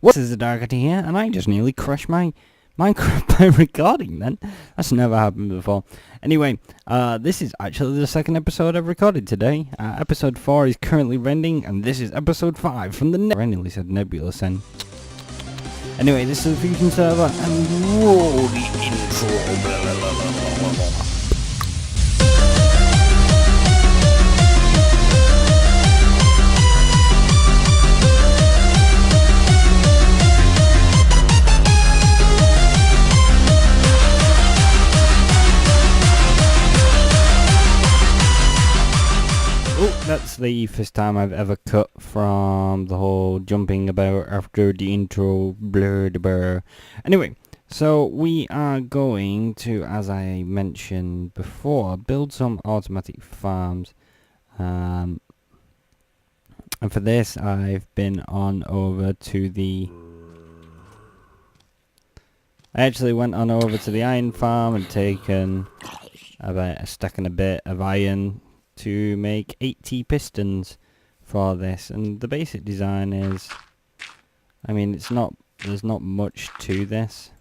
This is TheDarkHatty here, and I just nearly crushed my Minecraft by recording then. That's never happened before. Anyway, this is actually the second episode I've recorded today. Episode 4 is currently rendering, and this is episode 5 from the I nearly said Nebulous then. Anyway, this is the Fusion server, and roll the intro. Blah, blah, blah, blah, blah, blah. That's the first time I've ever cut from the whole jumping about after the intro, blur the blur. Anyway, so we are going to, as I mentioned before, build some automatic farms. And for this I've been on over to the... I actually went on over to the iron farm and taken about a stack and a bit of iron to make 80 pistons for this, and the basic design is, I mean, there's not much to this.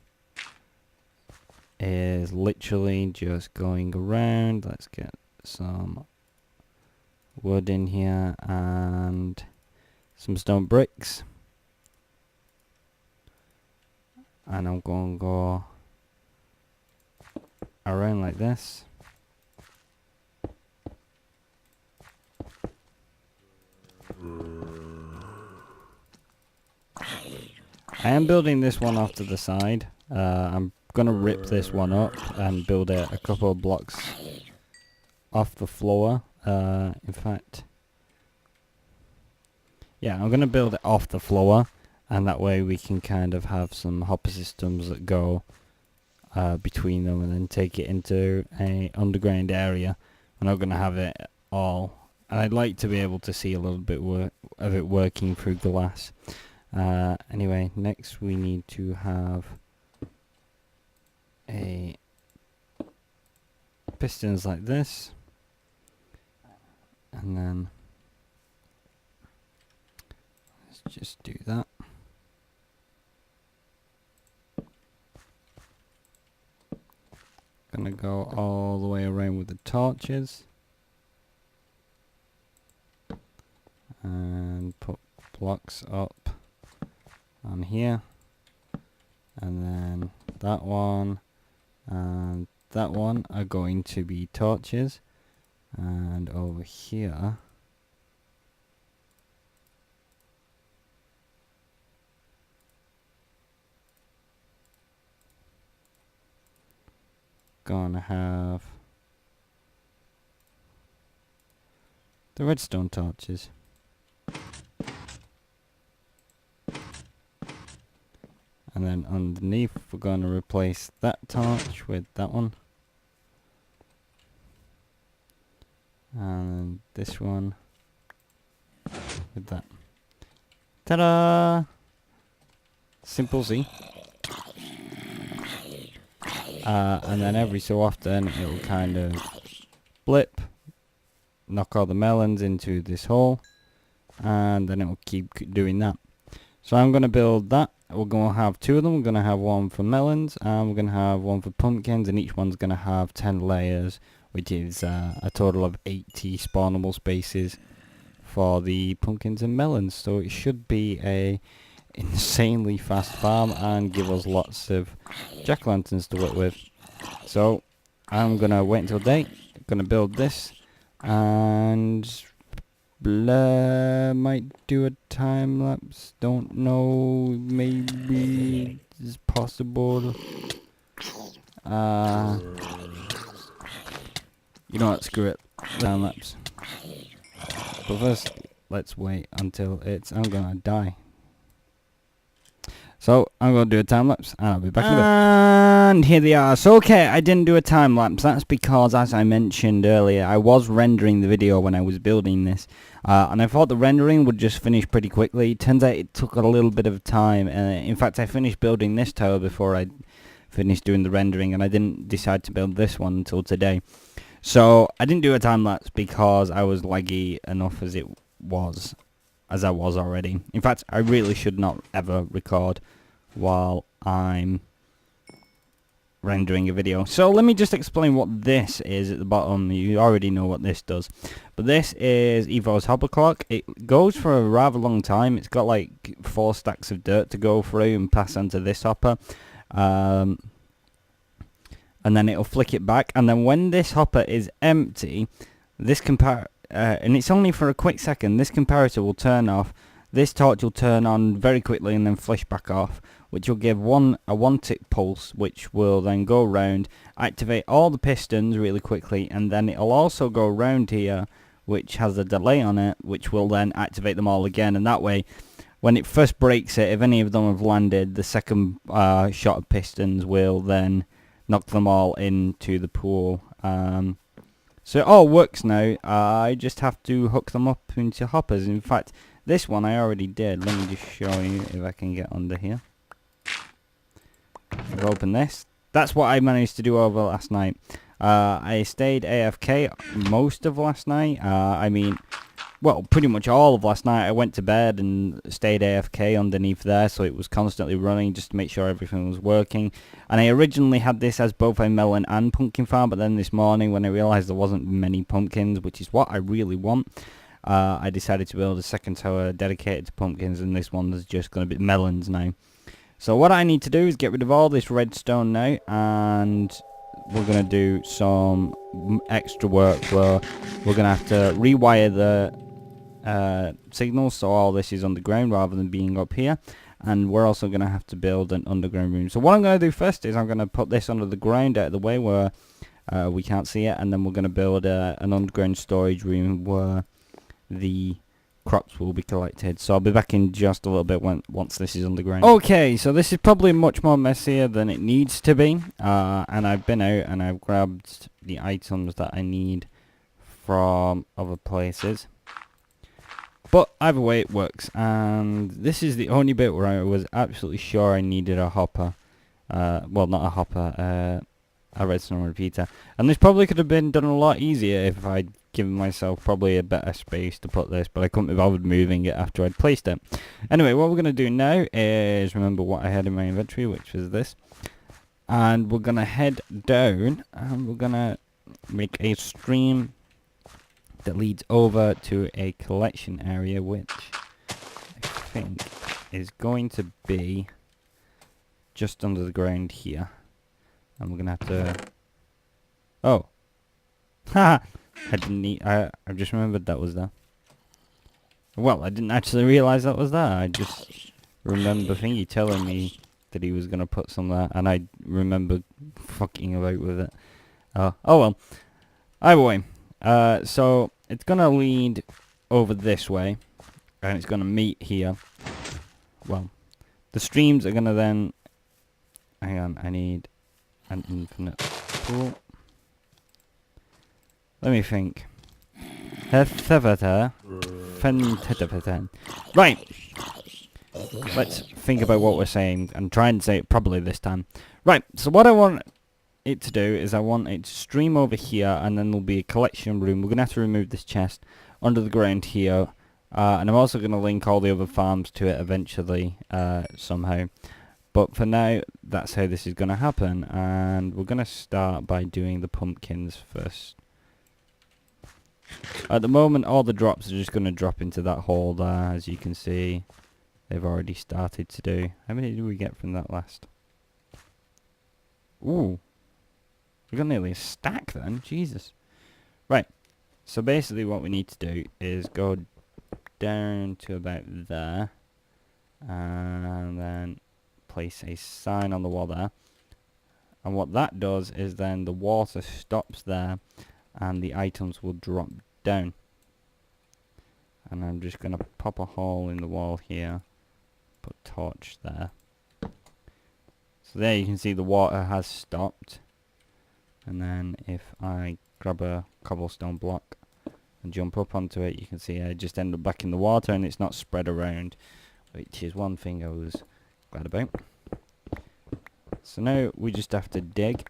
It is literally just going around. Let's get some wood in here and some stone bricks, and I'm going to go around like this. I am building this one off to the side. I'm gonna rip this one up and build a couple of blocks off the floor. In fact, yeah, I'm gonna build it off the floor, and that way we can kind of have some hopper systems that go between them, and then take it into a underground area. I'm not gonna have it all. And I'd like to be able to see a little bit of it working through glass. Anyway, next we need to have a pistons like this, and then let's just do that. Gonna go all the way around with the torches and put blocks up on here, and then that one and that one are going to be torches, and over here gonna have the redstone torches. And then underneath we're going to replace that torch with that one. And this one with that. Ta-da! Simple Z. And then every so often it'll kind of blip, knock all the melons into this hole, and then it'll keep doing that. So I'm going to build that. We're going to have two of them. We're going to have one for melons, and we're going to have one for pumpkins, and each one's going to have 10 layers, which is a total of 80 spawnable spaces for the pumpkins and melons. So it should be a insanely fast farm and give us lots of jack-o'-lanterns to work with. So I'm going to wait until day. I'm going to build this, and might do a time lapse, don't know, maybe it's possible. You know what, screw it, time lapse. But first, let's wait until I'm gonna die. So I'm going to do a time lapse, and I'll be back in a bit. And here they are. So okay, I didn't do a time lapse. That's because, as I mentioned earlier, I was rendering the video when I was building this, and I thought the rendering would just finish pretty quickly. Turns out it took a little bit of time. In fact, I finished building this tower before I finished doing the rendering, and I didn't decide to build this one until today. So I didn't do a time lapse because I was laggy enough as it was. as I was already. In fact, I really should not ever record while I'm rendering a video. So let me just explain what this is at the bottom. You already know what this does. But this is Evo's hopper clock. It goes for a rather long time. It's got like 4 stacks of dirt to go through and pass onto this hopper. And then it'll flick it back. And then when this hopper is empty, this and it's only for a quick second, this comparator will turn off. This torch will turn on very quickly and then flash back off, which will give a 1-tick pulse, which will then go round, activate all the pistons really quickly, and then it'll also go round here, which has a delay on it, which will then activate them all again. And that way, when it first breaks it, if any of them have landed, the second shot of pistons will then knock them all into the pool. So it all works now. I just have to hook them up into hoppers. In fact, this one I already did. Let me just show you if I can get under here. I'll open this. That's what I managed to do over last night. I stayed AFK most of last night. I mean, well, pretty much all of last night. I went to bed and stayed AFK underneath there, so it was constantly running just to make sure everything was working. And I originally had this as both a melon and pumpkin farm, but then this morning when I realised there wasn't many pumpkins, which is what I really want, I decided to build a second tower dedicated to pumpkins, and this one is just going to be melons now. So what I need to do is get rid of all this redstone now, and we're going to do some extra work where we're going to have to rewire the signals, so all this is underground rather than being up here. And we're also going to have to build an underground room. So what I'm going to do first is I'm going to put this under the ground out of the way where we can't see it, and then we're going to build an underground storage room where the crops will be collected. So I'll be back in just a little bit once this is underground. Okay, so this is probably much more messier than it needs to be, and I've been out and I've grabbed the items that I need from other places. But either way it works, and this is the only bit where I was absolutely sure I needed a hopper. Well, not a hopper, a redstone repeater. And this probably could have been done a lot easier if I'd given myself probably a better space to put this, but I couldn't be bothered moving it after I'd placed it. Anyway, what we're going to do now is remember what I had in my inventory, which is this. And we're going to head down, and we're going to make a stream that leads over to a collection area, which I think is going to be just under the ground here. And we're gonna have to... Oh! Haha! I didn't need... I just remembered that was there. Well, I didn't actually realise that was there. I just remember thingy telling me that he was gonna put some there, and I remember fucking about with it. Oh well. Either way. So it's gonna lead over this way, and it's gonna meet here. Well, the streams are gonna then... Hang on, I need an infinite pool. Let me think. Right. Let's think about what we're saying and try and say it properly this time. Right, so what I want it to do is I want it to stream over here, and then there'll be a collection room. We're going to have to remove this chest under the ground here, and I'm also going to link all the other farms to it eventually somehow. But for now, that's how this is going to happen, and we're going to start by doing the pumpkins first. At the moment, all the drops are just going to drop into that hole there, as you can see. They've already started to do. How many did we get from that last? Ooh. We got nearly a stack then, Jesus. Right, so basically what we need to do is go down to about there, and then place a sign on the wall there. And what that does is then the water stops there, and the items will drop down. And I'm just going to pop a hole in the wall here, put torch there. So there you can see the water has stopped. And then if I grab a cobblestone block and jump up onto it, you can see I just end up back in the water, and it's not spread around, which is one thing I was glad about. So now we just have to dig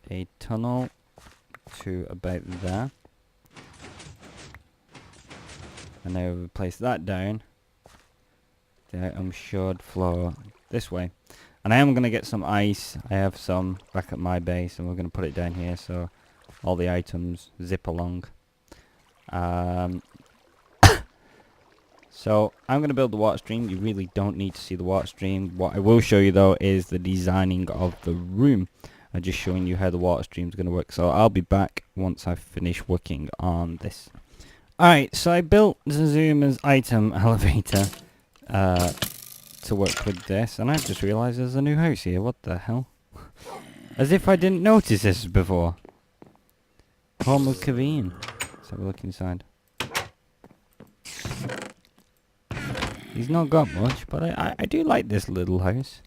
a tunnel to about there. And now we place that down. The item should flow this way. And I am going to get some ice. I have some back at my base, and we're going to put it down here so all the items zip along. So I'm going to build the water stream. You really don't need to see the water stream. What I will show you though is the designing of the room. I'm just showing you how the water stream is going to work. So I'll be back once I've finished working on this. Alright, so I built Zazuma's item elevator to work with this, and I've just realised there's a new house here. What the hell? As if I didn't notice this before. Home of Kiwi. Let's have a look inside. He's not got much, but I do like this little house.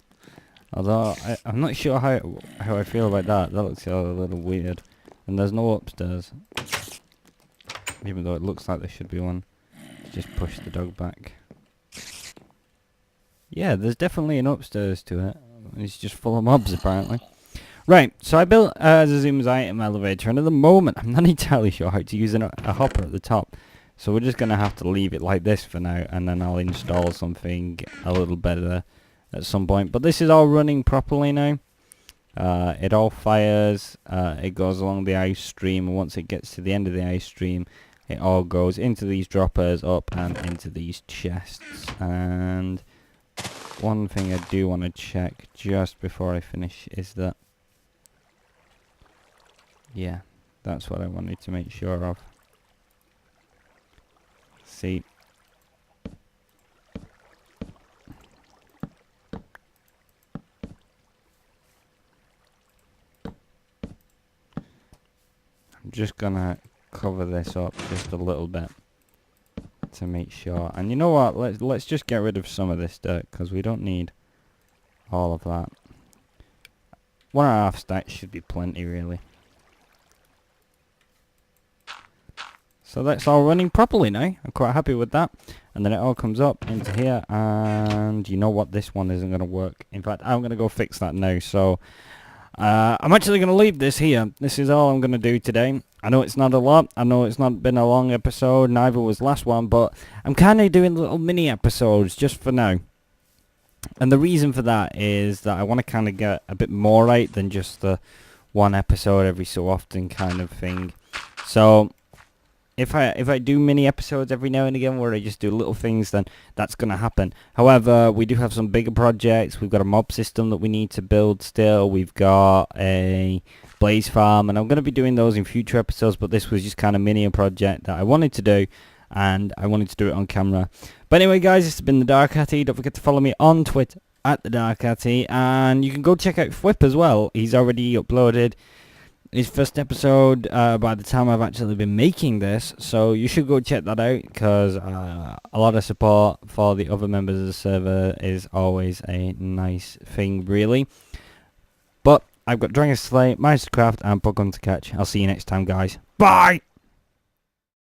Although I'm not sure how I feel about that. That looks a little weird. And there's no upstairs. Even though it looks like there should be one. Just push the dog back. Yeah, there's definitely an upstairs to it. It's just full of mobs apparently. Right, so I built Zazuma's item elevator, and at the moment I'm not entirely sure how to use a hopper at the top. So we're just going to have to leave it like this for now, and then I'll install something a little better at some point. But this is all running properly now. It all fires, it goes along the ice stream, and once it gets to the end of the ice stream, it all goes into these droppers, up and into these chests. And one thing I do want to check just before I finish is that, yeah, that's what I wanted to make sure of. See, I'm just gonna cover this up just a little bit to make sure. And you know what? Let's just get rid of some of this dirt because we don't need all of that. 1.5 stacks should be plenty, really. So that's all running properly now. I'm quite happy with that. And then it all comes up into here, and you know what? This one isn't going to work. In fact, I'm going to go fix that now. So I'm actually going to leave this here. This is all I'm going to do today. I know it's not a lot. I know it's not been a long episode. Neither was last one. But I'm kind of doing little mini episodes just for now. And the reason for that is that I want to kind of get a bit more right than just the one episode every so often kind of thing. So if I do mini episodes every now and again where I just do little things, then that's going to happen. However, we do have some bigger projects. We've got a mob system that we need to build still. We've got a blaze farm, and I'm going to be doing those in future episodes, but this was just kind of mini project that I wanted to do, and I wanted to do it on camera. But anyway, guys, this has been TheDarkHatty. Don't forget to follow me on Twitter at TheDarkHatty, and you can go check out Fwip as well. He's already uploaded his first episode by the time I've actually been making this, so you should go check that out because a lot of support for the other members of the server is always a nice thing, really. But I've got Dragon Slay, Minecraft, and Pokemon to catch. I'll see you next time, guys. Bye!